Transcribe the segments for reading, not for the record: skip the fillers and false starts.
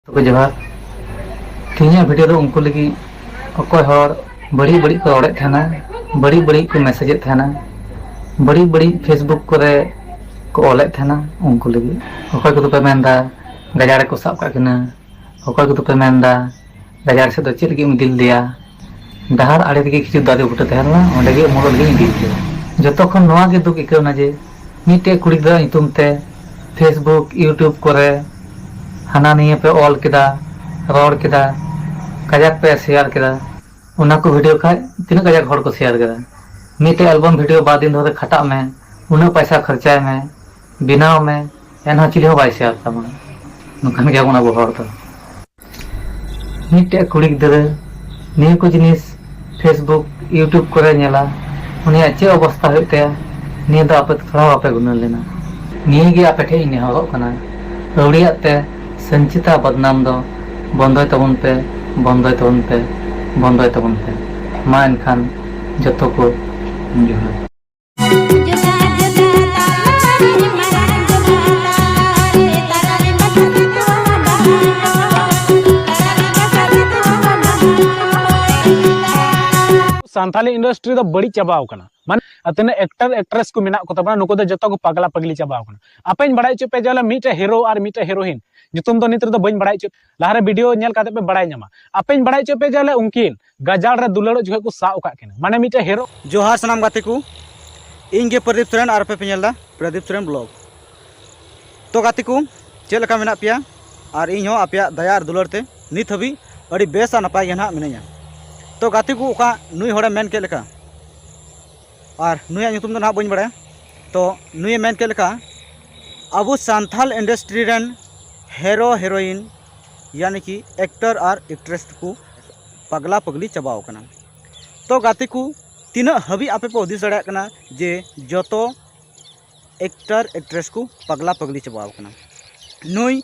तो जोहार तीन वीडियो दो उनको लगी अकोय हर बड़ी बड़ी को रोड़े थाना बड़ी बड़ी को मैसेज थाना बड़ी बड़ी फेसबुक करे को ओले थाना उनको लगी अकोय को तो पे मेंदा गजारे को साब काकना अकोय को तो पे मेंदा गजार से तो चेल की दिल दिया डहार आड़े के किछु दादे बुटे तहना ओंडे गे मोड़ लगी दिल दिया जतो खन नोआ गे दुख इकवना जे मीटे कुड़ी दा इतुम ते फेसबुक यूट्यूब करे हाना निये पे ऑल किदा रोड किदा कजाक पे शेयर किदा उना को वीडियो खाय तीन कजाक हड़ को शेयर किदा मीटे एल्बम वीडियो बाद दिन धरे खटा में उना पैसा खर्चाय में बिनाव में एनहा चिली हो बाय शेयर तमा नुकान गया उना बो हड़ तो मीटे कुड़ी गिदरे निये को जिनिस फेसबुक यूट्यूब करे नेला उनी चे अवस्था होते निये दा आपे थोड़ा आपे गुन लेना निये गे आपे ठे नेहरो कना अवड़ियाते संचिता बदनाम दो बंदोय तबन पे बंदोय तबन पे बंदोय तबन पे मा एनखान जतो को जोहार सान्थाली इंडस्ट्री दो बड़ी चाबाव कना माने तने एक्टर एक्ट्रेस को मेना को तबना नुको दो जतो को पगला पगली चाबाव कना आपेन बड़ाई चुपे जले मीटे हीरो और मीटे हीरोइन जुतुम दो नित्र दो बइन बड़ाई चुप लारे वीडियो नेल काते पे बड़ाई न्यामा आपेन बड़ाई चुपे जले उनकिन गजाल रे दुलड़ जो को सा उका केना माने मीटे हीरो जोहार सनाम गाते को इंगे प्रदीप सोरेन आर पे पेनेलदा प्रदीप सोरेन ब्लॉग तो गाते को चेल का मेना पिया और इन हो आपया दया और दुलड़ ते नित हबी अड़ी बेसा नपाय गेना मिनया तो गाते को ओका नुई होड़े मेन के लेका और नुया नुतुम दो ना बइन बड़ाया तो नुये मेन के लेका अब Santhal industry run hero heroine यानी कि एक्टर और एक्ट्रेस को पगला पगली चाबाव कना तो गाते को तीना हबी आपे पे उदिस दड़ाया कना जे जतो एक्टर एक्ट्रेस को पगला पगली चाबाव कना नुई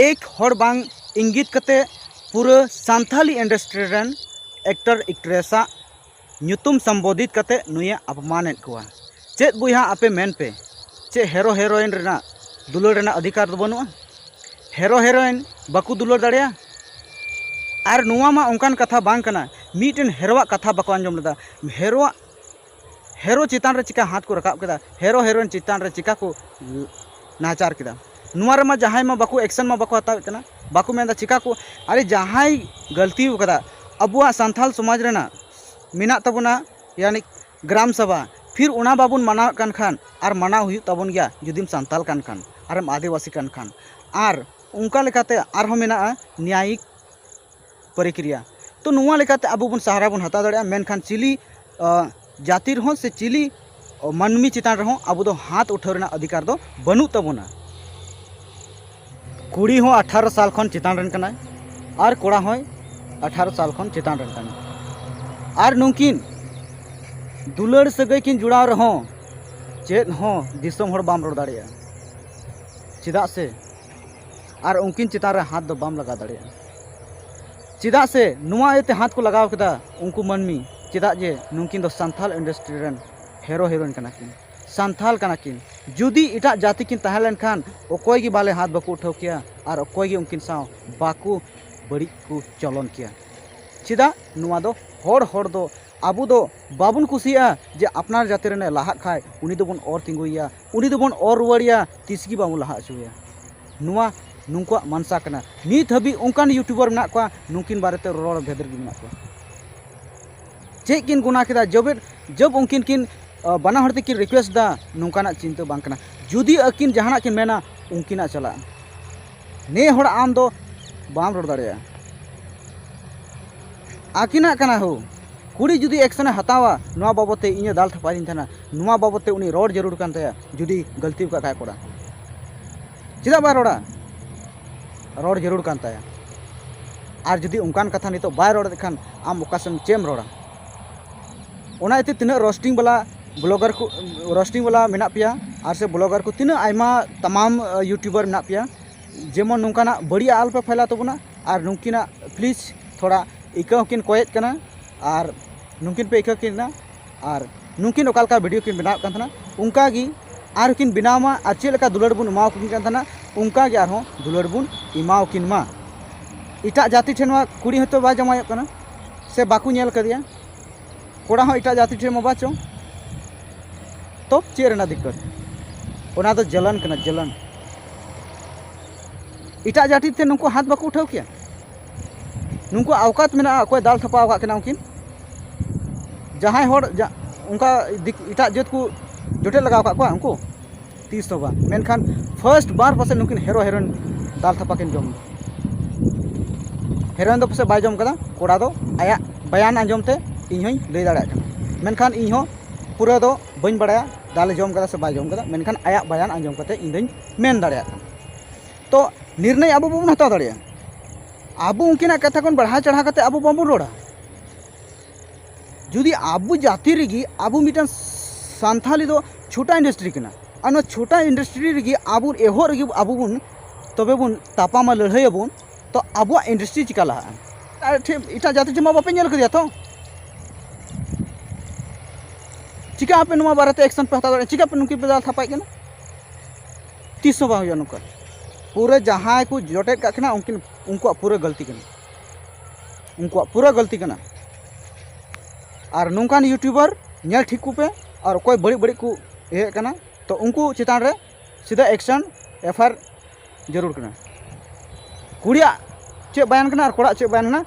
एक हर बांग इंगित कते पूरा सान्थाली इंडस्ट्री रन एक्टर एक्ट्रेसा नुतुम संबोधित कते नुया अपमानेत कोआ चेत बुया आपे मेन पे चे हीरो हीरोइन रेना दुलड़ रेना अधिकार दो बनुआ हीरो हीरोइन बाकू दुलड़ दाड़िया और नुआ मा उनकान कथा बांग कना मीटन हीरोवा कथा बाको आंजम लेदा हीरो चितान रे चिका हाथ को रकाब केदा हीरो हीरोइन चितान रे चिका को नाचार केदा नुआ रे मा जहाय मा बाकू एक्शन मा बाको हताव कना बाकू मेंदा चिका को अरे जहाय गलती कदा अबुआ सान्थाल समाज रेना मिना तबना यानी ग्राम सभा फिर उना बाबुन मनाव कान खान और मनाव हुई तबन गया जुदिम सान्थाल कान खान और आदिवासी कान खान और उनका लेकाते आरहों मेना न्यायिक प्रक्रिया तो नुआ लेकाते अब बन सहारा बन हता दड़िया मेनखान चिली जाति रहो से चिली मानमी चितान रहो अब दो हाथ उठाव रेना अधिकार दो बनु तबना कुड़ी हो 18 साल खन चितान रन कना और कोड़ा हो 18 साल खन चितान रन कना और नुकिन दुलड़ सगै किन जुड़ाव रहो चेत हो दिसम हर बाम रोड दाड़िया चिदा से और उनकिन चितान रे हाथ दो बाम लगा दाड़िया चिदा से नुआ एते हाथ को लगाव कदा उनको मनमी चिदा जे नुकिन दो Santhal industry run hero heroine कना किन सान्थाल कना किन जुदी इटा जाति किन तहलन खान ओकोय गी बाले हाथ बाकू उठाव किया और ओकोय गी उनकिन साव बाकू बड़ी को चलन किया चिदा नुआ दो हर दो आबू दो बाबुन कुसिया जे अपनार जाति रेने लाहा खाय उनी दो बन और तिंगुया उनी दो बन और रुवाड़िया तिसगी बाबू लाहा अचुया नुआ नुंको मानसा कना नित हबी उनकान यूट्यूबर मेना को नुकिन बारेते रोड़ भेदर गी मेना को चे किन गुना केदा जब उनकिन किन बना हड़ते किन रिक्वेस्ट दा नुकाना चिंता बांग कना जुदी अकिन जहाना किन मेना उनकिना चला ने हड़ आम दो बाम रोड़ दाड़िया आकिना कना हो कुड़ी जुदी एक्शन हतावा नुआ बाबते इने दाल थपाइन थाना नुआ बाबते उनी रोड जरूर कान तया जुदी गलती का काय कोड़ा चिदा बा रोड जरूर कान तया और जुदी उनकान कथा नितो बाय रोड देखान आम ओकासन चेम रोड़ा ओना इते तिना रोस्टिंग वाला ब्लॉगर को रोस्टिंग वाला मेना पिया और से ब्लॉगर को तिना आयमा तमाम यूट्यूबर मेना पिया जेमन नुकाना बढ़िया आल पे फैला तबना और नुकिना प्लीज थोड़ा इका किन कोयत कना और नुकिन पे इका किन और नुकिन ओकालका वीडियो किन बनाव कान थाना उनका गी और किन बनावा और चेल का दुलड़ बुन एमाव किन कान थाना उनका गे आरहों दुलड़ बुन एमाव किन मा इटा जाति ठेन मा कुड़ी हतो बा जमायक कना से बाकू नेल कदिया कोड़ा हो इटा जाति ठेन मा चो तो चेरना दिक्कत ओना तो जलन कना जलन इटा जाति ते नुको हाथ बाकू उठाव किया नुको अवकात मेना अकोय दाल थपा अवकात कना उनकिन जहां होड़ उनका इटा जत को जोटे लगा का उनको 30 तो बा मेनखान फर्स्ट बार पासे नुकिन हेरो हेरोइन दाल थपा किन जम हेरोइन दो पासे बाय जम कदा कोड़ा दो आया बयान आंजम ते इन होई लई दाड़ा मेनखान इन हो पूरा दो बइन बड़ाया दाल जम कदा से बाय जम कदा मेनखान आया बयान आंजम कते इन दिन मेन दाड़ा तो निर्णय अब बबन हता दाड़ा अब उनकिना कथा कोन बढ़ा चढ़ा कते अब बबन रोड़ा जुदी आबू जाति रेगी आबू मिटन सांथाली दो छोटा इंडस्ट्री कना अनो छोटा इंडस्ट्री रेगी आबू एहो रेगी आबू बुन तबे बुन तापामा लड़ाई अबुन तो आबू इंडस्ट्री चिका लहा इटा जाति जमा बापे नेल कदिया तो चिका आपे नुमा बारते एक्शन पे हता चिका पे नुकी पे दाल थापाई कना 300 बा हो नुका पूरे जहां को जोटे का कना उनकिन उनको पूरा गलती कना उनको पूरा गलती कना और नौकान यूट्यूबर नेल ठीक को पे और कोई बड़ी बड़ी को ये कना तो उनको चितान रे सीधा एक्शन एफआर जरूर करना कुड़िया चे बयान करना और कोड़ा चे बयान ना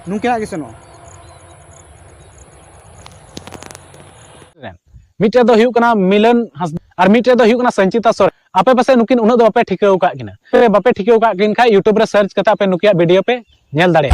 नुकिना गिसनो मिटे दो हुयुक कना मिलन और मिटे दो हुयुक कना संचिता सोरेन आपे पासे नुकिन उन दो बापे ठिकाव का किना पे बापे ठिकाव का किन खा यूट्यूब रे सर्च कता पे नुकिया वीडियो पे नेल दाड़े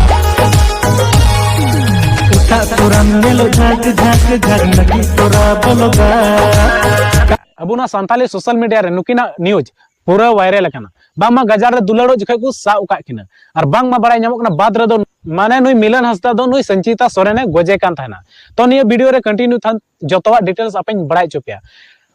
अबुना सांताली सोशल मीडिया रे नुकिना न्यूज पूरा वायरल कना बामा गजार रे दुलाड़ो जखे को सा उका किना और बांग मा बड़ाय नामो कना बाद रे दो माने नुई मिलन हंसदा दो नुई संचिता सोरेने गोजे कान थाना तो निया वीडियो रे कंटिन्यू थान जतवा डिटेल्स आपन बड़ाय चुपिया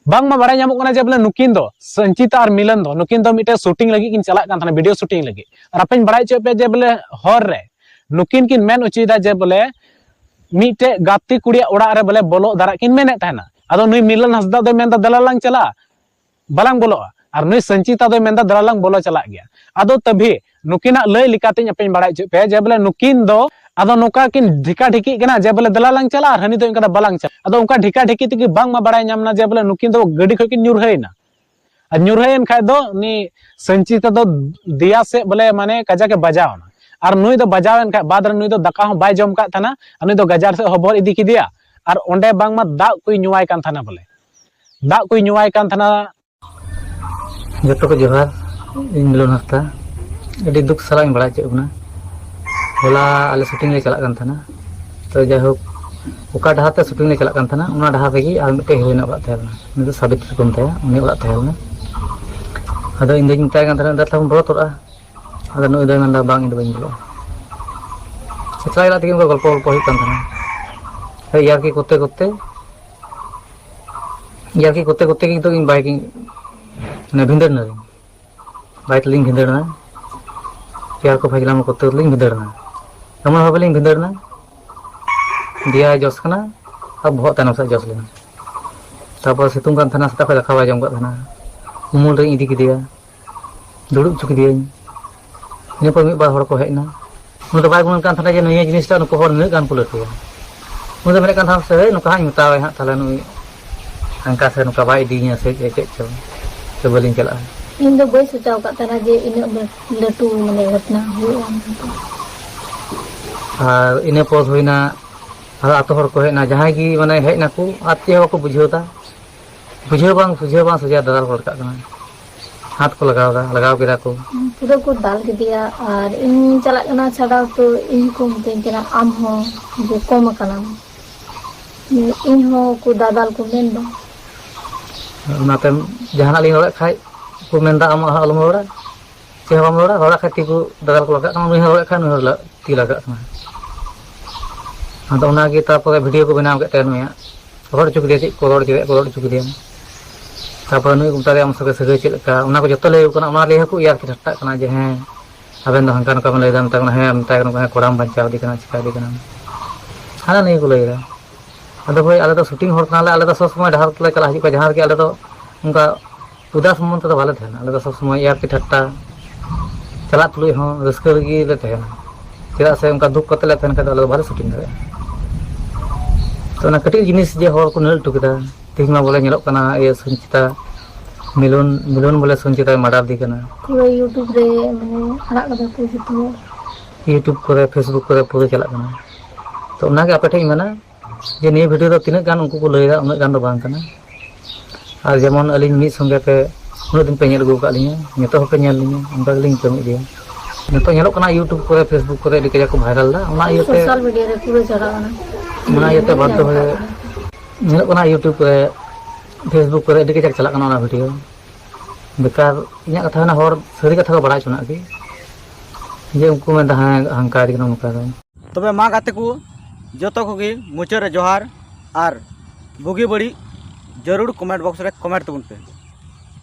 बांग मा बड़ाय नामो कना जे बोले नुकिन दो संचिता और मिलन दो नुकिन दो मिटे शूटिंग लगी किन चला कान थाना वीडियो शूटिंग लगी और आपन बड़ाय चुपिया जे बोले हर रे नुकिन किन मेन उचिदा जे बोले मीटे गाती कुड़िया उड़ा रे बोले बोलो दारा किन मेने थाना अदो नुई मिलन हंसदा दो मेंदा दलालांग चला बालांग बोलोआ और नुई संचिता दो मेंदा दलालांग बोलो चला गया अदो तभी नुकिना लय लिकाते अपन बड़ाय पे जे बोले नुकिन दो अदो नोका किन ढिका ढिकी कना जे बोले दलालांग चला और हनी दो इनका बालांग चला अदो उनका ढिका ढिकी तकी बांग मा बड़ाय नामना जे बोले नुकिन दो गडी खकिन न्यूरहैना और न्यूरहैन खाय दो नी संचिता दो दिया से बोले माने काजा के बजावना और नुई दो बजावन का बाद नुई दो दका हो बाय जम का थाना नुई दो गजार से हबोर इदी किदिया और ओंडे बांग मा दा कोई नुवाय कान थाना बोले दा कोई नुवाय कान थाना जतो को जोहार इन मिलन हस्ता अडी दुख सला इन बड़ा चेकना होला आले शूटिंग ले चला कान थाना तो जाय हो ओका डहाते शूटिंग ले चला कान थाना उना डहा रेगी आर मिटे हेरोइन अबा थाना नि तो साबित्री कोन थाया उनी ओला थाया अदो इन दिन ताय कान थाना दा थाम बरो तोरा अदो नुई दो नंदा बांग इन दो बइन सेतला इला तिगिन को गल्प गल्प होई कान थाना यार की कोते कोते की तो इन बाइकिंग ने भिंदर ना बाइक लिंग भिंदर ना यार को फजला में कोते लिंग भिंदर ना हमन हबलिंग भिंदर ना दिया जस कना अब बहुत तनम सा जस लेना तापर सितुंग कान थाना सता का खावा जम का थाना उमुल रे इदी किदिया दुड़ुब चुक दिया ने पर मी बार हड़ को हेना उन तो बाय गुण कान थाना जे नया जिनिसटा नको हड़ ने गान पुलत मुझे मेरे कान से नुका हां मुतावे हां ताला नुई हंका से नुका बाई दीnya से चेक चो तो बोलिन चला इन दो बय सोचाव का तारा जे इन लटू माने घटना हुआ और इने पोस होइना और आतो हर को हेना जहां की माने हेना को आते हो को बुझोता बुझे बांग सजा दलाल हर का हाथ को लगाव केदा को पूरा को दाल के दिया और इन चला ना छड़ा तो इन को मते केना आम हो जो कम कना इन हो को दादाल को मेन दो नाते जहां लिन रोड़ा खाय को मेनदा आम आलम रोड़ा से हम रोड़ा खाती को दादाल को लगा नुई रोड़ा खाय नुई ती लगा तो ना के तापर वीडियो को बनाव के नुया रोड़ चुक दे को रोड़ चुक दे तापर नुई उतारे आम सके सगे चलका उना को जतो ले कोना उना ले को यार के ठट्टा कना जे हैं अबेन दो हंकान का ले दाम तक है मता को कोड़ाम बंचाव दी कना चिका दी कना हाना नहीं को लेरा अदो भाई आले तो शूटिंग होर कना आले तो सब समय ढार ले चला हिजु जहां के आले तो उनका उदास मन तो भाले थे आले तो सब समय यार के ठट्टा चला तुलुई हो रस्कर गी ले थे चेदा से उनका दुख कते ले तहन खाय आले बाले शूटिंग दाड़े तो ना कटी जिनिस जे हर को नेल टुकेदा तेज मा बोले नेलक कना ए संचिता मिलन बोले संचिता मर्डर दी कना पूरा यूट्यूब रे माने आड़ाग कदा को जितो यूट्यूब करे फेसबुक करे पूरा चला कना तो उना के आपे ठेक मेना जे निये वीडियो दो तिना गान उनको को लैदा उना गान दो बांग कना और जेमन अलिन मी संगे पे उना दिन पे नेल गो का लिया नितो होके नेल लिया उनका लिंक कमी दिया नितो नेलक कना यूट्यूब करे फेसबुक करे दिके जाको वायरल दा उना इयते सोशल मीडिया रे पूरा चला कना उना इयते बाध्य होए नेलक कना यूट्यूब पे फेसबुक करे दिके जाक चला कना उना वीडियो बेकार इना कथा ना हर सरी कथा को बड़ा चुना की जे उनको में दा हंकार दिना मुका दा तबे मा गाते को जतो को मुचाद रे जोहार और बुगी बड़ी जरूर कमेंट बॉक्स रे कमेंट तबन पे।